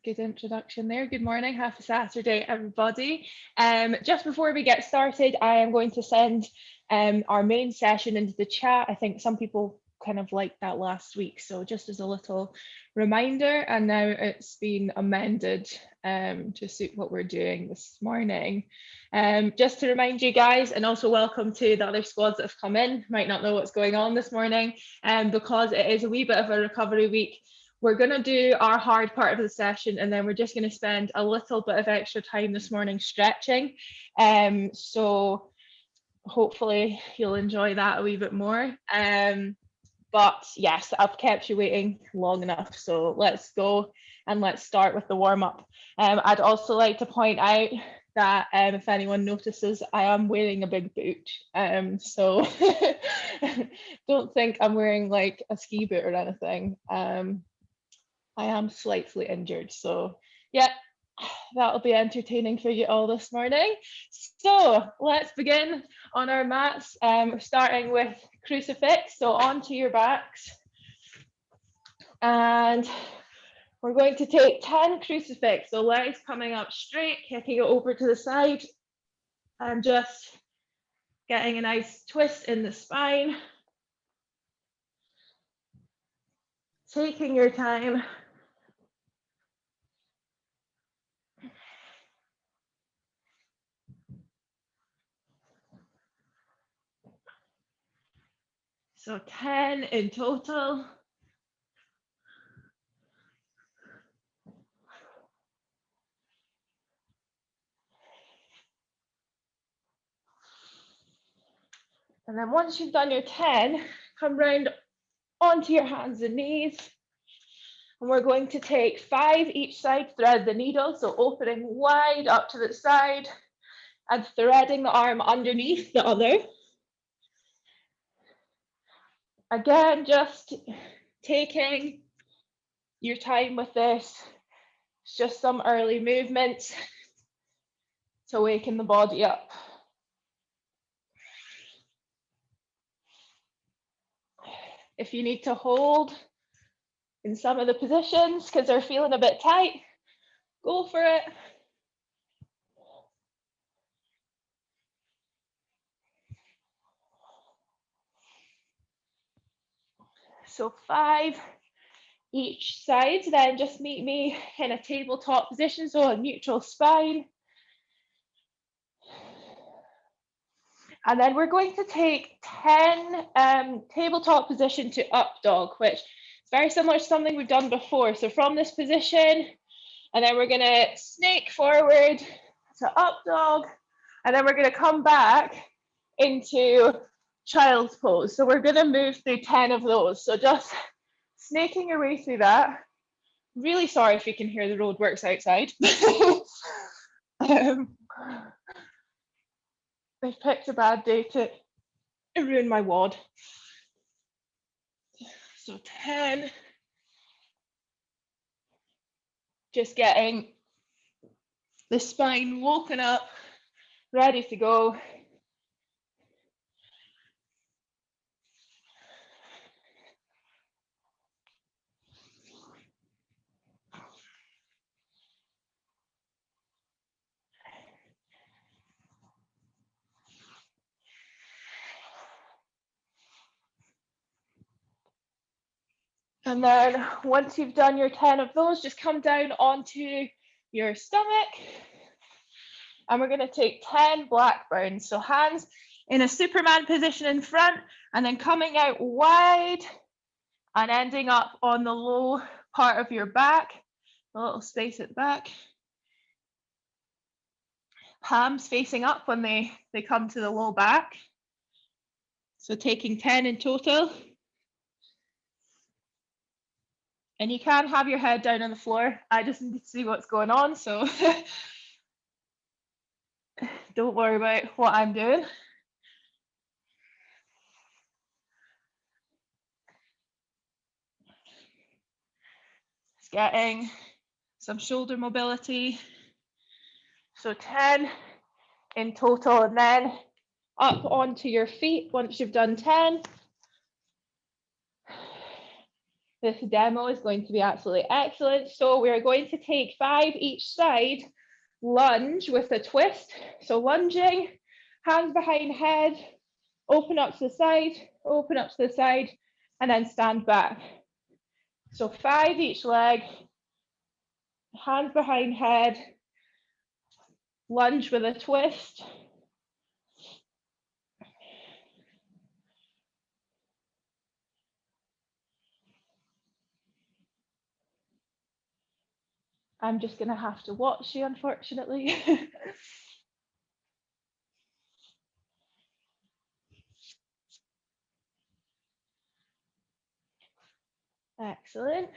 Good introduction there. Good morning, happy Saturday, everybody. Just before we get started, I am going to send our main session into the chat. I think some people kind of liked that last week, so just as a little reminder, and now it's been amended to suit what we're doing this morning. Just to remind you guys, and also welcome to the other squads that have come in, might not know what's going on this morning, because it is a wee bit of a recovery week. We're going to do our hard part of the session, and then we're just going to spend a little bit of extra time this morning stretching. So hopefully you'll enjoy that a wee bit more. But yes, I've kept you waiting long enough, so let's go and let's start with the warm-up. I'd also like to point out that if anyone notices, I am wearing a big boot. So don't think I'm wearing like a ski boot or anything. I am slightly injured, so yeah, that'll be entertaining for you all this morning. So let's begin on our mats. We're starting with crucifix, so onto your backs. And we're going to take 10 crucifix, so legs coming up straight, kicking it over to the side, and just getting a nice twist in the spine. Taking your time. So 10 in total. And then once you've done your 10, come round onto your hands and knees. And we're going to take 5 each side, thread the needle, so opening wide up to the side and threading the arm underneath the other. Again, just taking your time with this. It's just some early movements to waken the body up. If you need to hold in some of the positions because they're feeling a bit tight, go for it. So 5 each side, then just meet me in a tabletop position, so a neutral spine. And then we're going to take 10 tabletop position to up dog, which is very similar to something we've done before. So from this position, and then we're going to snake forward to up dog, and then we're going to come back into child's pose. So we're going to move through 10 of those. So just snaking your way through that. Really sorry if you can hear the roadworks outside. They've picked a bad day to ruin my WOD. So 10. Just getting the spine woken up, ready to go. And then once you've done your 10 of those, just come down onto your stomach. And we're going to take 10 black burns. So hands in a Superman position in front, and then coming out wide and ending up on the low part of your back, a little space at the back. Palms facing up when they come to the low back. So taking 10 in total. And you can have your head down on the floor. I just need to see what's going on, so don't worry about what I'm doing. Just getting some shoulder mobility. So 10 in total, and then up onto your feet once you've done 10. This demo is going to be absolutely excellent. So we're going to take 5 each side, lunge with a twist. So lunging, hands behind head, open up to the side, open up to the side, and then stand back. So 5 each leg, hands behind head, lunge with a twist. I'm just going to have to watch you, unfortunately. Excellent.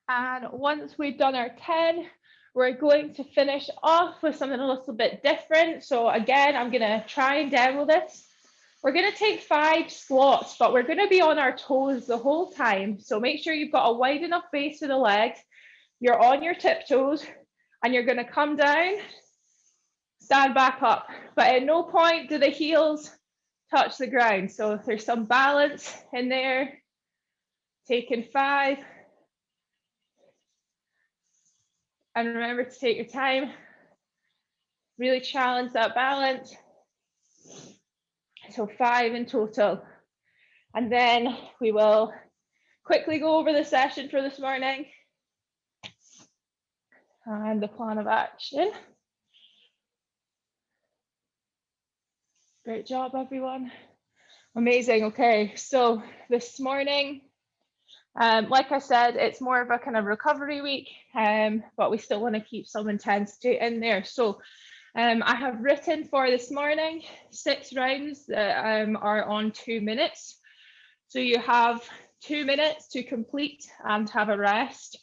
And once we've done our 10, we're going to finish off with something a little bit different. So again, I'm going to try and demo this. We're going to take 5 squats, but we're going to be on our toes the whole time. So make sure you've got a wide enough base for the legs. You're on your tiptoes and you're going to come down, stand back up. But at no point do the heels touch the ground. So there's some balance in there. Taking 5. And remember to take your time. Really challenge that balance. So 5 in total. And then we will quickly go over the session for this morning and the plan of action. Great job, everyone. Amazing. Okay, so this morning, like I said, it's more of a kind of recovery week, but we still want to keep some intensity in there. So I have written for this morning 6 rounds that are on 2 minutes. So you have 2 minutes to complete and have a rest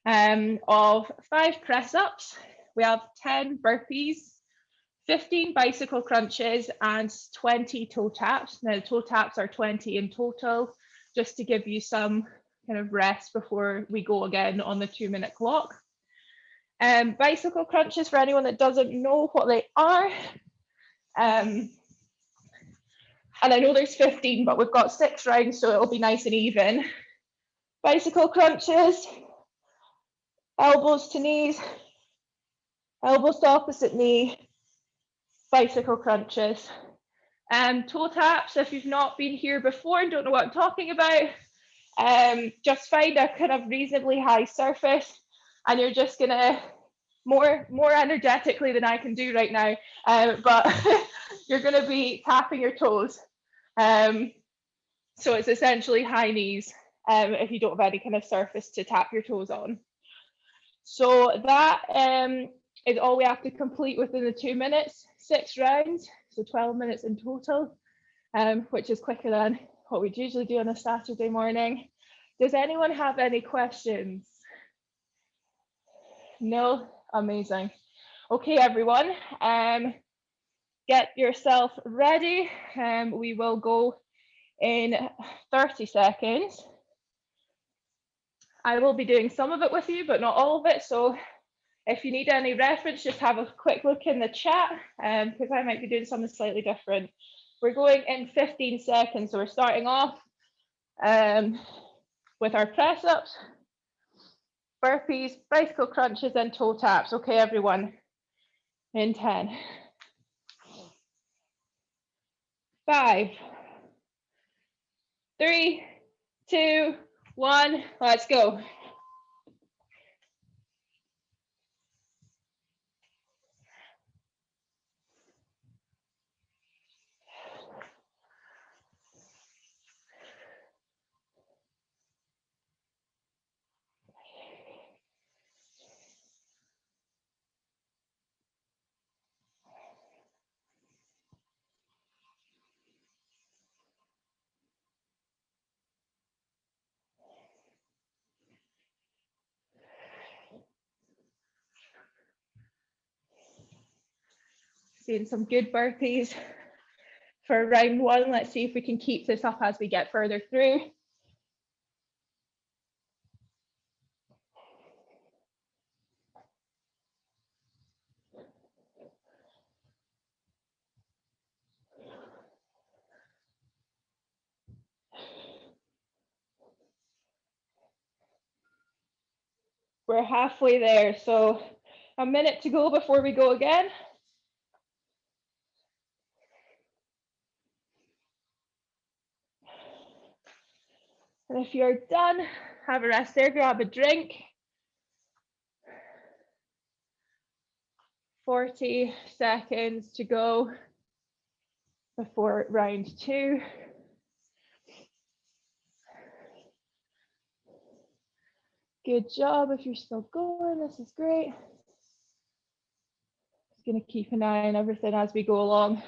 of 5 press ups. We have 10 burpees, 15 bicycle crunches, and 20 toe taps. Now, the toe taps are 20 in total, just to give you some kind of rest before we go again on the 2-minute clock. Bicycle crunches, for anyone that doesn't know what they are, and I know there's 15, but we've got 6 rounds, so it'll be nice and even. Bicycle crunches, elbows to knees, elbows to opposite knee, bicycle crunches. Toe taps, if you've not been here before and don't know what I'm talking about, just find a kind of reasonably high surface and you're just gonna, more energetically than I can do right now, but you're gonna be tapping your toes. So it's essentially high knees if you don't have any kind of surface to tap your toes on. So that is all we have to complete within the 2 minutes, 6 rounds, so 12 minutes in total, which is quicker than what we'd usually do on a Saturday morning. Does anyone have any questions? No? Amazing. Okay, everyone, get yourself ready. We will go in 30 seconds. I will be doing some of it with you, but not all of it. So if you need any reference, just have a quick look in the chat, because I might be doing something slightly different. We're going in 15 seconds. So we're starting off with our press ups, burpees, bicycle crunches, and toe taps. Okay, everyone, in 10, 5, 3, 2, 1, let's go. Seeing some good burpees for round one. Let's see if we can keep this up as we get further through. We're halfway there, so a minute to go before we go again. And if you're done, have a rest there, grab a drink. 40 seconds to go before round two. Good job. If you're still going, this is great. Just going to keep an eye on everything as we go along.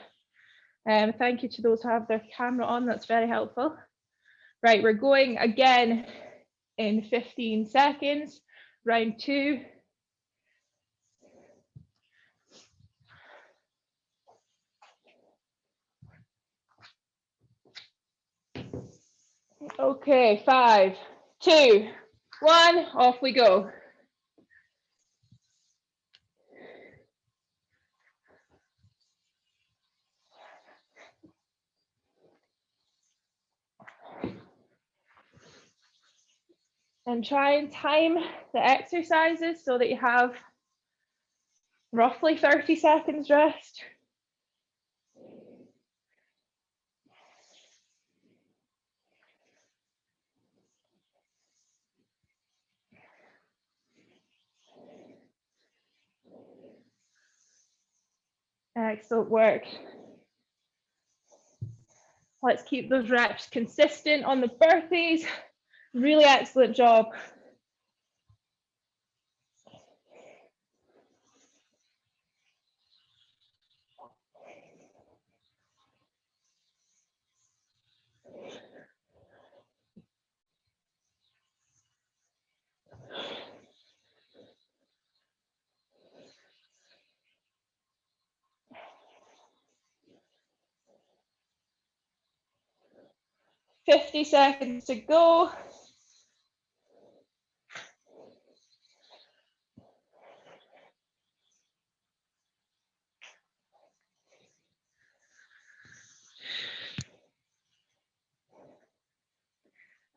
Thank you to those who have their camera on, that's very helpful. Right, we're going again in 15 seconds, round two. Okay, 5, 2, 1, off we go. And try and time the exercises so that you have roughly 30 seconds rest. Excellent work. Let's keep those reps consistent on the burpees. Really excellent job. "50 seconds to go."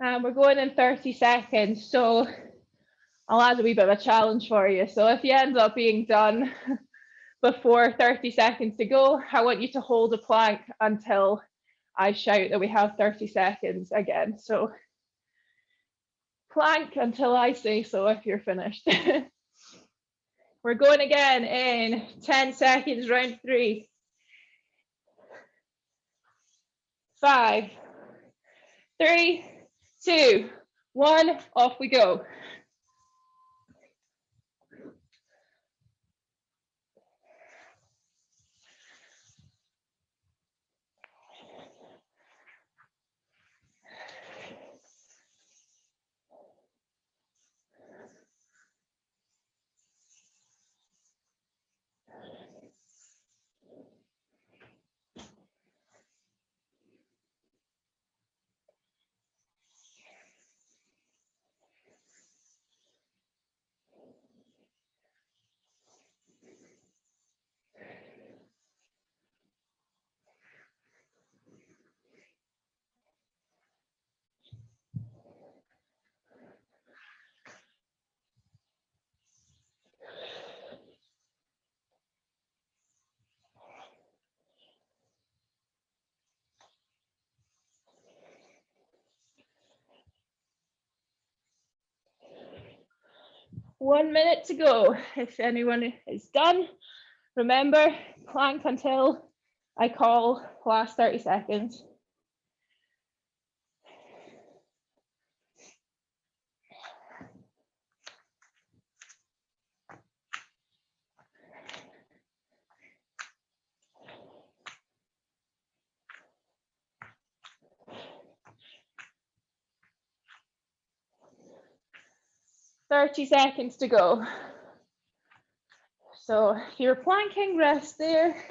And we're going in 30 seconds, so I'll add a wee bit of a challenge for you. So if you end up being done before 30 seconds to go, I want you to hold a plank until I shout that we have 30 seconds again. So plank until I say so if you're finished. We're going again in 10 seconds, round 3. 5, 3, 2, 1, off we go. One minute to go. If anyone is done, remember, plank until I call last 30 seconds. "30 seconds to go." So if you're planking, rest there.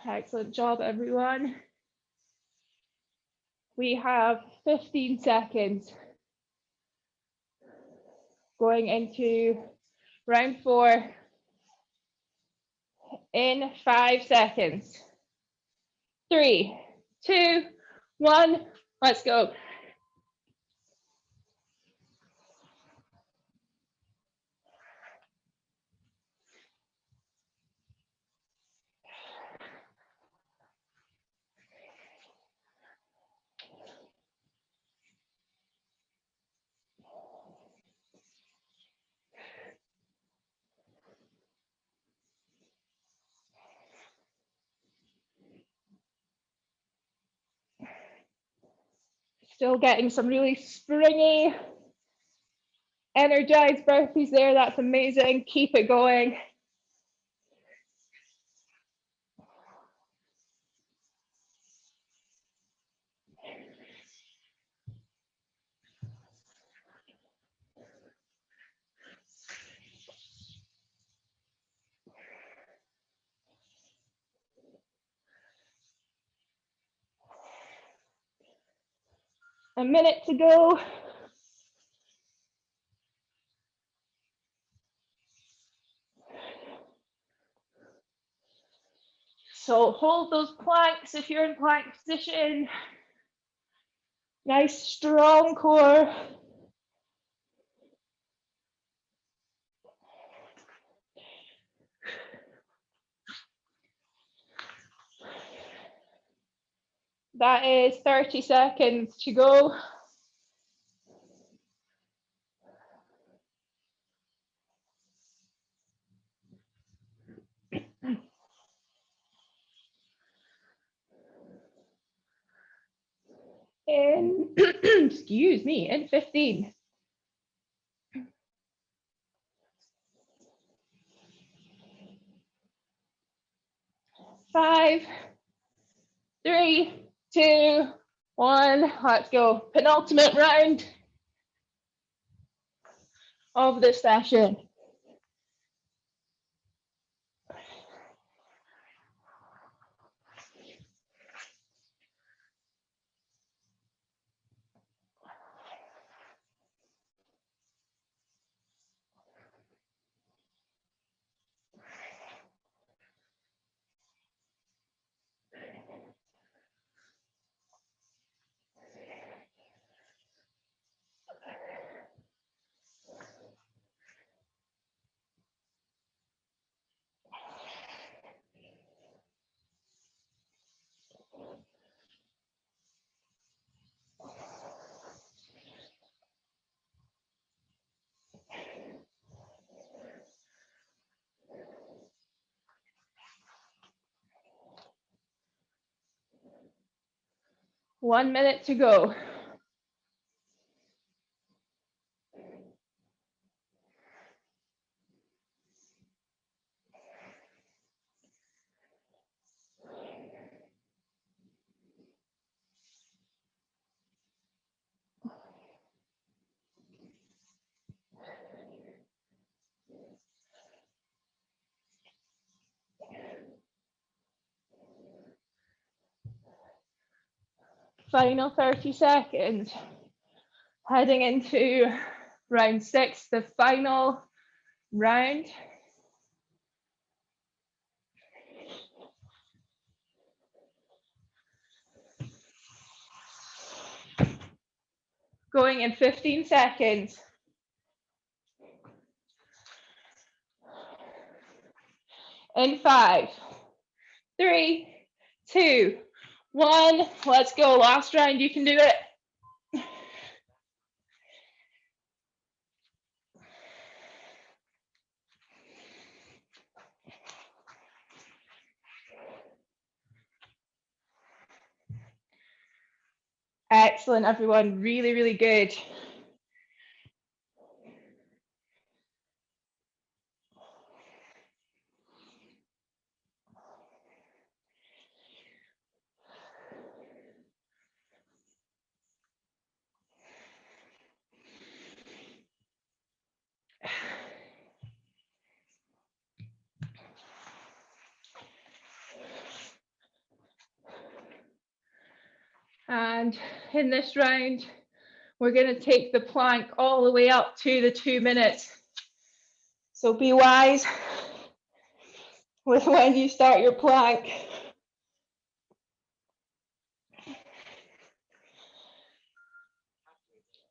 Excellent job, everyone. We have 15 seconds going into round 4 in 5 seconds. 3, 2, 1, let's go. Still getting some really springy, energized burpees there. That's amazing. Keep it going. A minute to go. So hold those planks if you're in plank position. Nice strong core. That is 30 seconds to go. In, excuse me, in 15. 5, 3, 2, 1, let's go. Penultimate round of this session. One minute to go. Final 30 seconds. Heading into round 6, the final round. Going in 15 seconds. In 5, 3, 2, 1, let's go. Last round, you can do it. Excellent, everyone. Really, really good. And in this round, we're going to take the plank all the way up to the 2 minutes. So be wise with when you start your plank.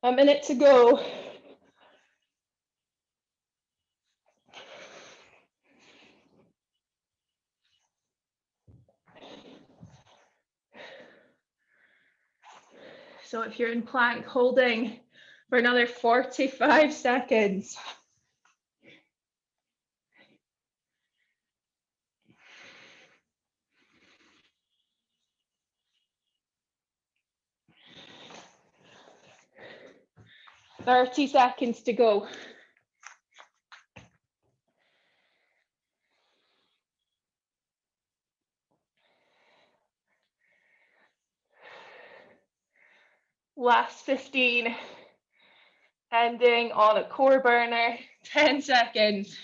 A minute to go. So if you're in plank, holding for another 45 seconds. "30 seconds to go." Last 15. Ending on a core burner. 10 seconds.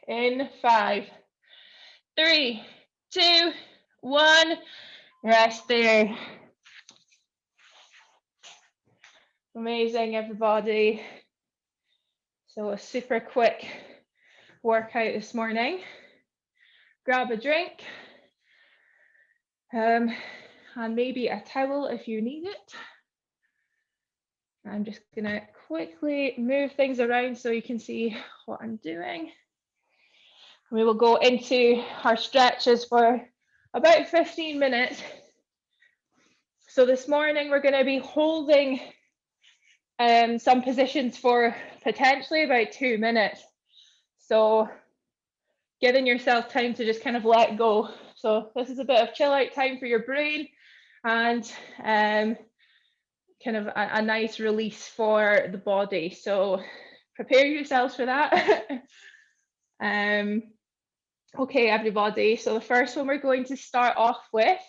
In 5, 3, 2, 1. Rest there. Amazing, everybody. So a super quick workout this morning. Grab a drink, and maybe a towel if you need it. I'm just gonna quickly move things around so you can see what I'm doing. We will go into our stretches for about 15 minutes. So this morning we're going to be holding some positions for potentially about 2 minutes. So giving yourself time to just kind of let go. So this is a bit of chill out time for your brain, and kind of a nice release for the body. So prepare yourselves for that. Okay, everybody. So the first one we're going to start off with,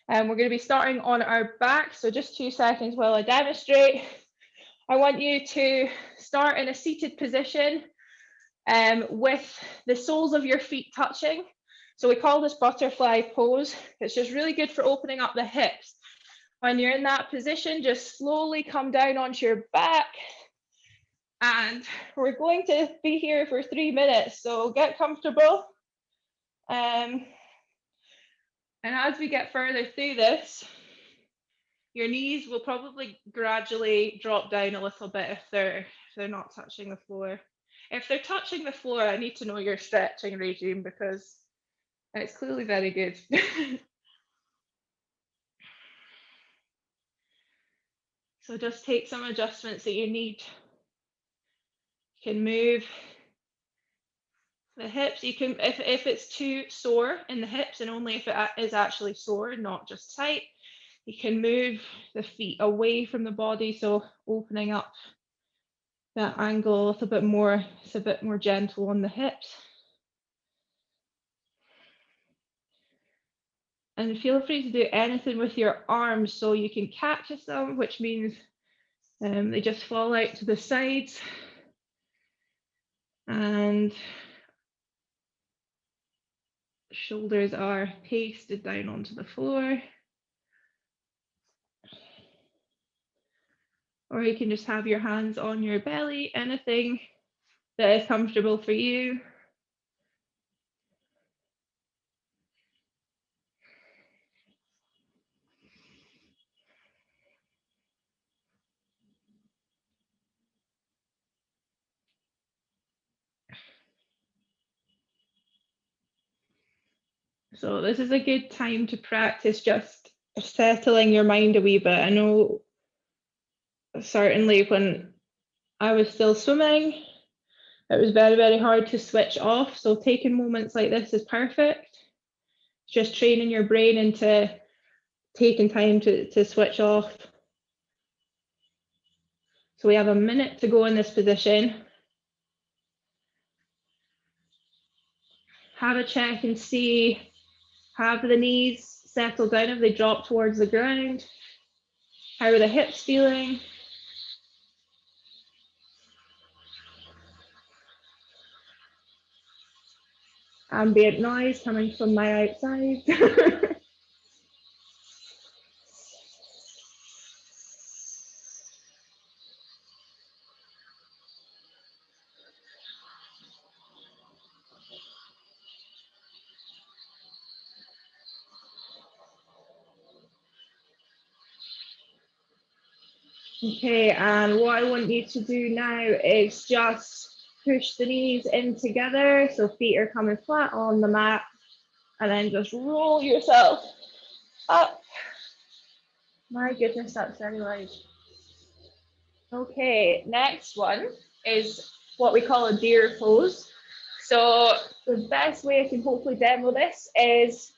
we're going to be starting on our back. So just 2 seconds while I demonstrate. I want you to start in a seated position with the soles of your feet touching. So we call this butterfly pose. It's just really good for opening up the hips. When you're in that position, just slowly come down onto your back. And we're going to be here for 3 minutes, so get comfortable. And as we get further through this, your knees will probably gradually drop down a little bit if they're not touching the floor. If they're touching the floor, I need to know your stretching regime because it's clearly very good. So just take some adjustments that you need. You can move the hips. You can, if it's too sore in the hips, and only if it is actually sore, not just tight, you can move the feet away from the body, so opening up that angle a little bit more. It's a bit more gentle on the hips. And feel free to do anything with your arms, so you can catch them, which means they just fall out to the sides. And shoulders are pasted down onto the floor. Or you can just have your hands on your belly, anything that is comfortable for you. So this is a good time to practice just settling your mind a wee bit. I know certainly when I was still swimming, it was very, very hard to switch off. So taking moments like this is perfect. Just training your brain into taking time to switch off. So we have a minute to go in this position. Have a check and see, have the knees settled down if they drop towards the ground? How are the hips feeling? ambient noise coming from my outside. Okay, and what I want you to do now is just push the knees in together, so feet are coming flat on the mat, and then just roll yourself up. My goodness, that's very loud. Okay, next one is what we call a deer pose. So the best way I can hopefully demo this is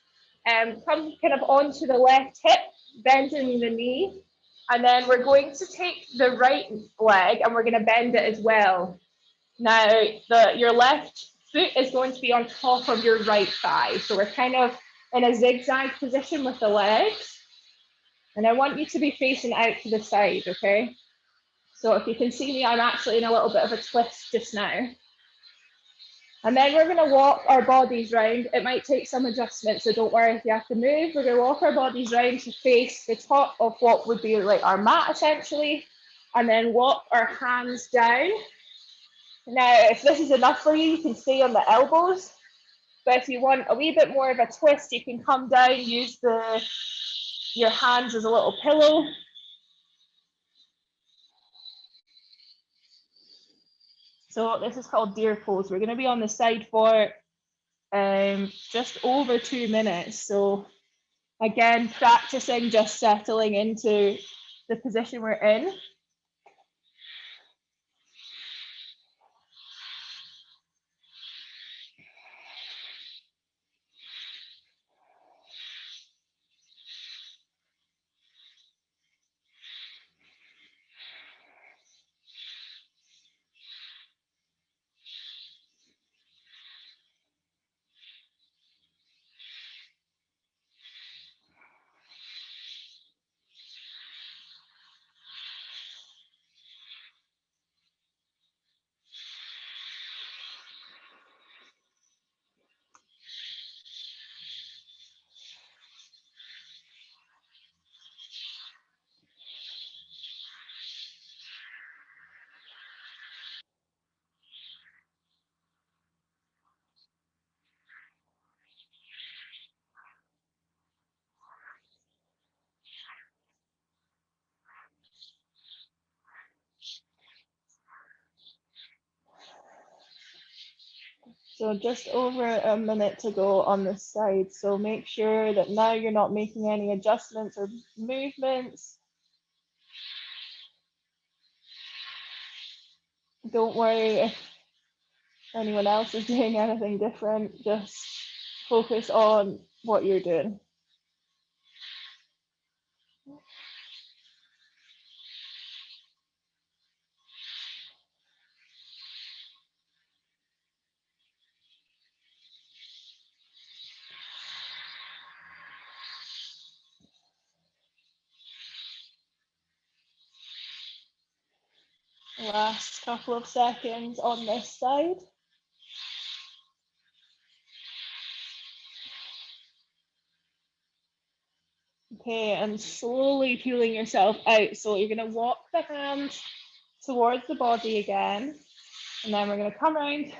come kind of onto the left hip, bending the knee, and then we're going to take the right leg and we're going to bend it as well. Now, your left foot is going to be on top of your right thigh. So we're kind of in a zigzag position with the legs. And I want you to be facing out to the side, okay? So if you can see me, I'm actually in a little bit of a twist just now. And then we're going to walk our bodies round. It might take some adjustment, so don't worry if you have to move. We're going to walk our bodies round to face the top of what would be like our mat, essentially, and then walk our hands down. Now, if this is enough for you, you can stay on the elbows. But if you want a wee bit more of a twist, you can come down, use your hands as a little pillow. So this is called deer pose. We're going to be on the side for just over 2 minutes. So again, practicing just settling into the position we're in. So just over a minute to go on this side. So make sure that now you're not making any adjustments or movements. Don't worry if anyone else is doing anything different. Just focus on what you're doing. Last couple of seconds on this side. Okay, and slowly peeling yourself out. So you're going to walk the hands towards the body again. And then we're going to come around.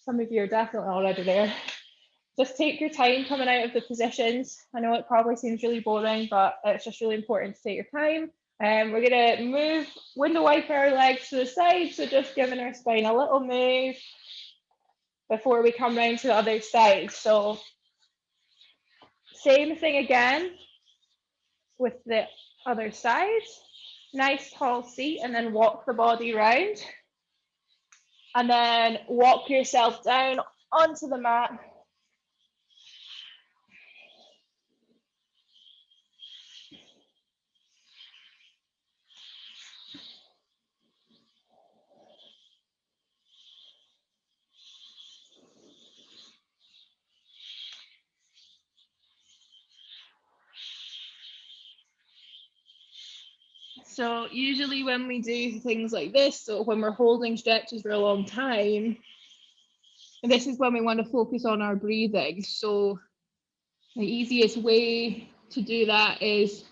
Some of you are definitely already there. Just take your time coming out of the positions. I know it probably seems really boring, but it's just really important to take your time. And we're going to move, window wipe our legs to the side. So just giving our spine a little move before we come round to the other side. So same thing again with the other side. Nice tall seat, and then walk the body round. And then walk yourself down onto the mat. So usually when we do things like this, so when we're holding stretches for a long time, And this is when we want to focus on our breathing. So the easiest way to do that is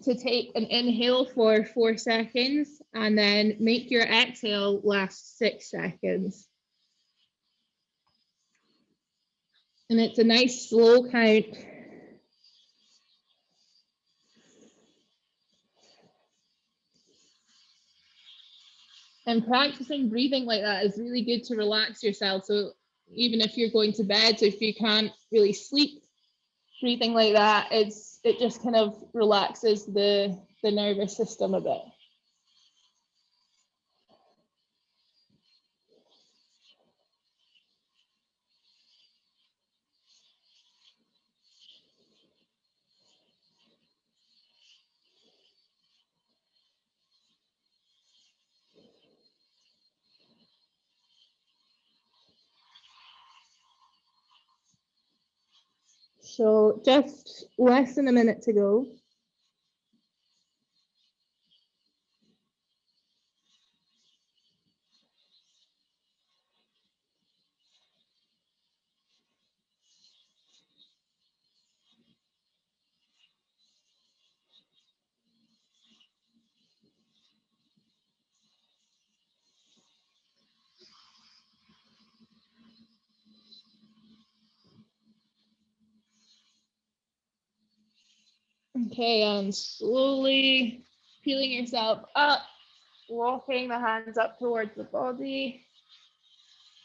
to take an inhale for 4 seconds and then make your exhale last 6 seconds. And it's a nice slow count. And practicing breathing like that is really good to relax yourself. So even if you're going to bed, so if you can't really sleep, breathing like that, it just kind of relaxes the nervous system a bit. So just less than a minute to go. Okay, and slowly peeling yourself up, walking the hands up towards the body,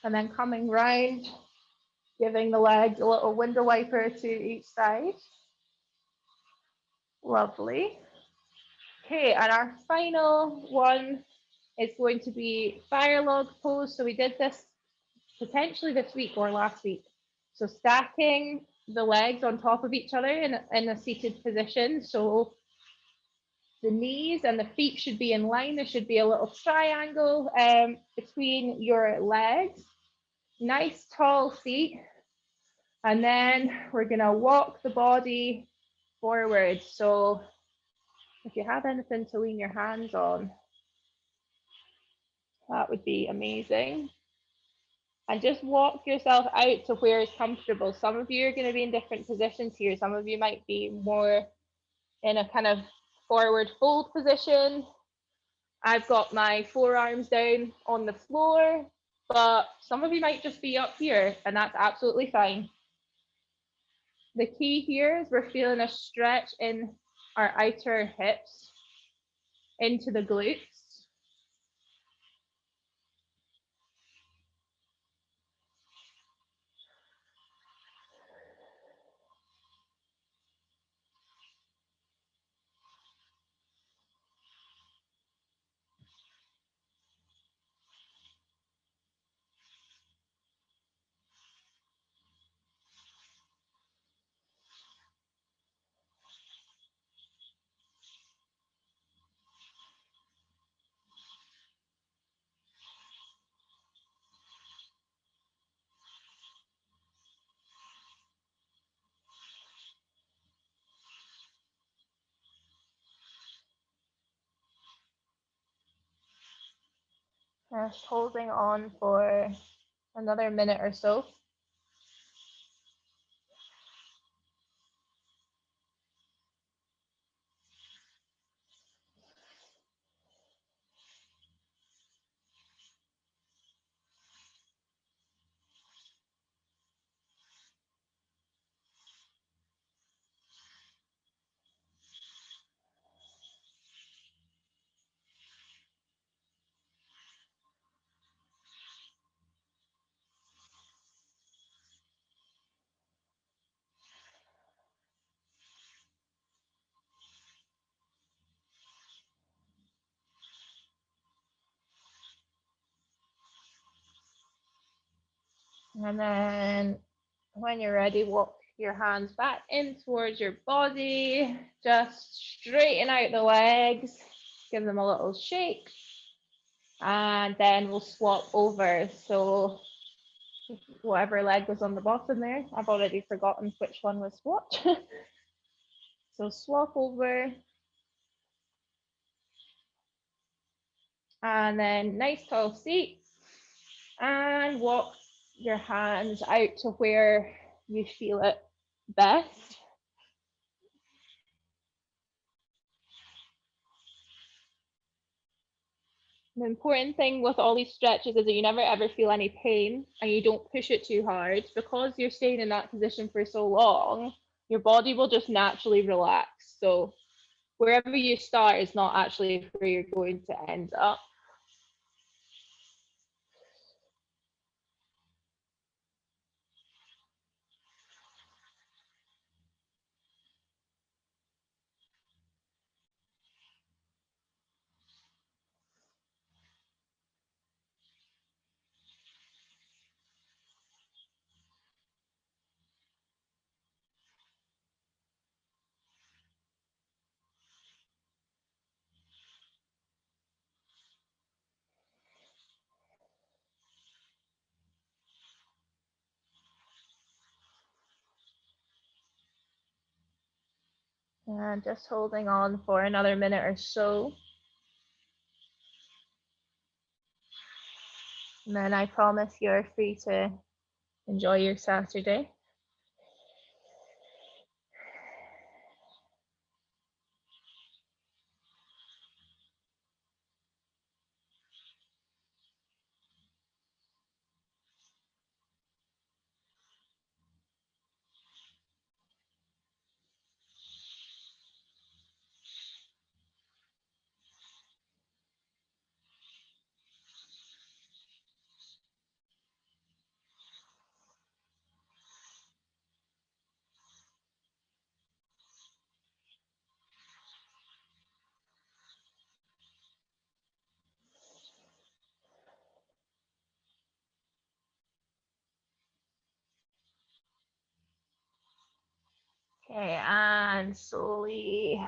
and then coming round, giving the legs a little window wiper to each side. Lovely. Okay, and our final one is going to be fire log pose. So we did this potentially this week or last week. So stacking the legs on top of each other in a seated position. So the knees and the feet should be in line. There should be a little triangle between your legs. Nice tall seat. And then we're gonna walk the body forward. So if you have anything to lean your hands on, that would be amazing. And just walk yourself out to where it's comfortable. Some of you are going to be in different positions here. Some of you might be more in a kind of forward fold position. I've got my forearms down on the floor, but some of you might just be up here, and that's absolutely fine. The key here is we're feeling a stretch in our outer hips into the glutes. Just holding on for another minute or so. And then when you're ready, walk your hands back in towards your body. Just straighten out the legs, give them a little shake. And then we'll swap over. So whatever leg was on the bottom there, I've already forgotten which one was what. So swap over. And then nice tall seat. And walk your hands out to where you feel it best. The important thing with all these stretches is that you never ever feel any pain and you don't push it too hard. Because you're staying in that position for so long, your body will just naturally relax. So wherever you start is not actually where you're going to end up. And just holding on for another minute or so. And then I promise you're free to enjoy your Saturday. Okay, and slowly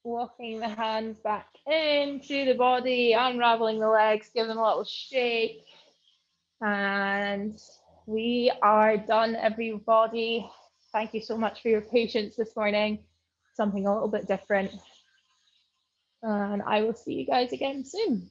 walking the hands back into the body, unraveling the legs, give them a little shake. And we are done, everybody. Thank you so much for your patience this morning. Something a little bit different. And I will see you guys again soon.